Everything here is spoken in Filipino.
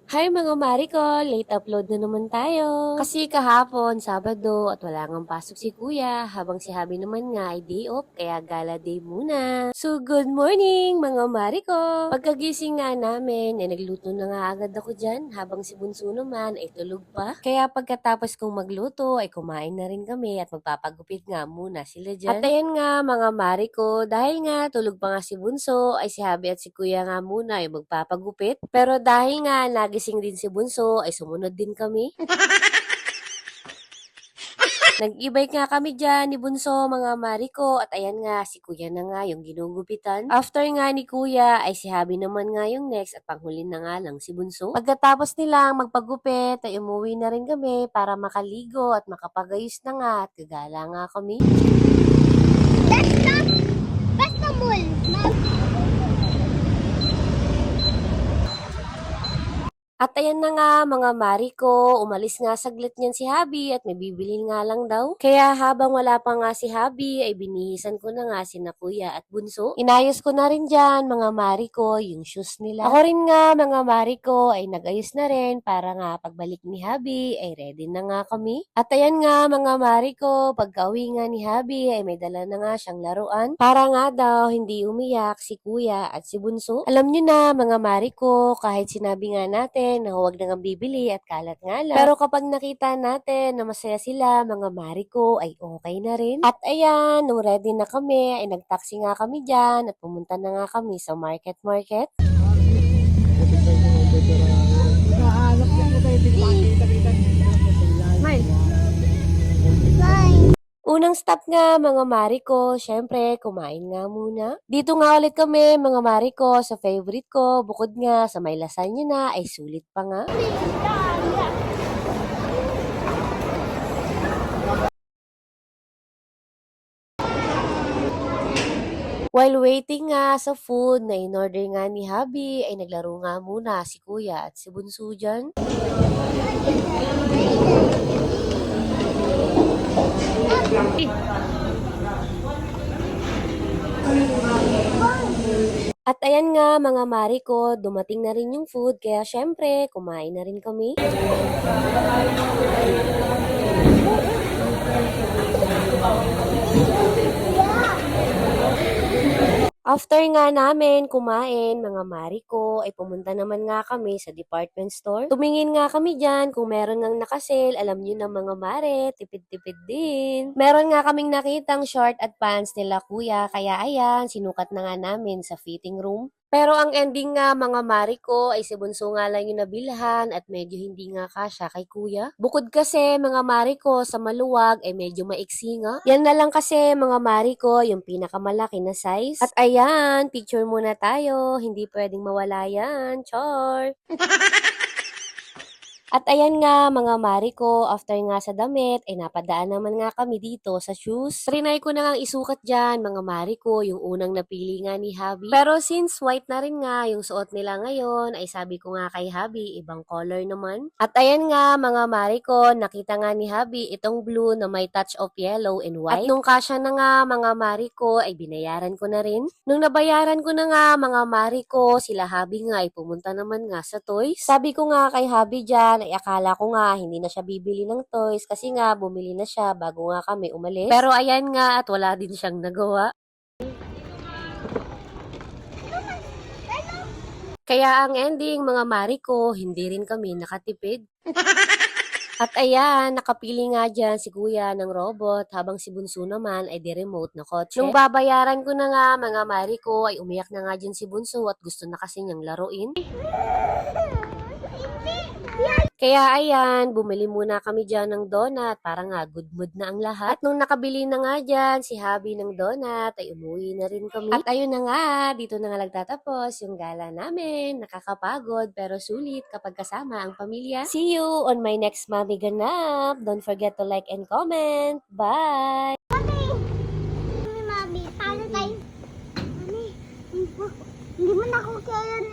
Hi mga Mariko, late upload na naman tayo. Kasi kahapon, Sabado, at wala ngang pasok si Kuya, habang si Habi naman nga ay day off, kaya gala day muna. So good morning mga Mariko! Pagkagising nga namin, ay nagluto na nga agad ako dyan, habang si Bunso naman ay tulog pa. Kaya pagkatapos kong magluto, ay kumain na rin kami at magpapagupit nga muna sila dyan. At ayan nga mga Mariko, dahil nga tulog pa nga si Bunso, ay si Habi at si Kuya nga muna ay magpapagupit. Pero dahil nga nagising din si Bunso, ay sumunod din kami. Nag-e-bike nga kami dyan ni Bunso, mga Mariko, at ayan nga, si Kuya na nga yung ginugupitan. After nga ni Kuya, ay si Habi naman nga yung next at panghuli na nga lang si Bunso. Pagkatapos nilang magpagupit, ay umuwi na rin kami para makaligo at makapagayos na nga at gagala nga kami. Basta mall. At ayan na nga mga Mariko, umalis nga saglit niyan si Habi at may bibili nga lang daw. Kaya habang wala pa nga si Habi ay binihisan ko na nga sina Kuya at Bunso. Inayos ko na rin dyan mga Mariko yung shoes nila. Ako rin nga mga Mariko ay nagayos na rin para nga pagbalik ni Habi ay ready na nga kami. At ayan nga mga Mariko, pagka-uwi nga ni Habi ay may dala na nga siyang laruan. Para nga daw hindi umiyak si Kuya at si Bunso. Alam nyo na mga Mariko, kahit sinabi nga natin na huwag na nga bibili at kalat nga lang. Pero kapag nakita natin na masaya sila, mga Mariko, ay okay na rin. At ayan, nung ready na kami, ay nagtaxi nga kami dyan at pumunta na nga kami sa market. Unang stop nga mga Mariko, syempre kumain nga muna. Dito nga ulit kami mga Mariko sa favorite ko, bukod nga sa may lasagna na ay sulit pa nga. While waiting nga sa food na in-order nga ni Habi, ay naglaro nga muna si Kuya at si Bunso dyan. At ayan nga mga Mariko, dumating na rin yung food kaya syempre kumain na rin kami. After nga namin kumain, mga Mariko, ay pumunta naman nga kami sa department store. Tumingin nga kami dyan kung meron ngang nakasale. Alam nyo na mga Mare, tipid-tipid din. Meron nga kaming nakitang short at pants nila Kuya, kaya ayan, sinukat na nga namin sa fitting room. Pero ang ending nga mga Mariko ay si Bunso nga lang yung nabilhan at medyo hindi nga kasya kay Kuya. Bukod kasi mga Mariko sa maluwag ay medyo maiksi nga. Yan na lang kasi mga Mariko yung pinakamalaki na size. At ayan, picture muna tayo. Hindi pwedeng mawala yan. Char! At ayan nga mga Mariko, after nga sa damit, ay napadaan naman nga kami dito sa shoes. Trinay ko na nga isukat dyan mga Mariko, yung unang napili nga ni Habi. Pero since white na rin nga yung suot nila ngayon, ay sabi ko nga kay Habi, ibang color naman. At ayan nga mga Mariko, nakita nga ni Habi itong blue na may touch of yellow and white. At nung kasya na nga mga Mariko, ay binayaran ko na rin. Nung nabayaran ko na nga mga Mariko, sila Habi nga ay pumunta naman nga sa toys. Sabi ko nga kay Habi dyan, ay akala ko nga hindi na siya bibili ng toys kasi nga bumili na siya bago nga kami umalis. Pero ayan nga at wala din siyang nagawa. Kaya ang ending mga Mariko, hindi rin kami nakatipid. At ayan, nakapili nga dyan si Kuya ng robot habang si Bunso naman ay di-remote na kotse. Nung babayaran ko na nga mga Mariko ay umiyak na nga dyan si Bunso at gusto na kasi niyang laruin. Kaya ayan, bumili muna kami dyan ng donut para nga good mood na ang lahat. At nung nakabili na nga dyan si Habi ng donut ay umuwi na rin kami. At ayun na nga, dito na nga nagtatapos yung gala namin. Nakakapagod pero sulit kapag kasama ang pamilya. See you on my next Mami Ganap. Don't forget to like and comment. Bye! Mami, paano tayo? Mami, hindi mo na ako kaya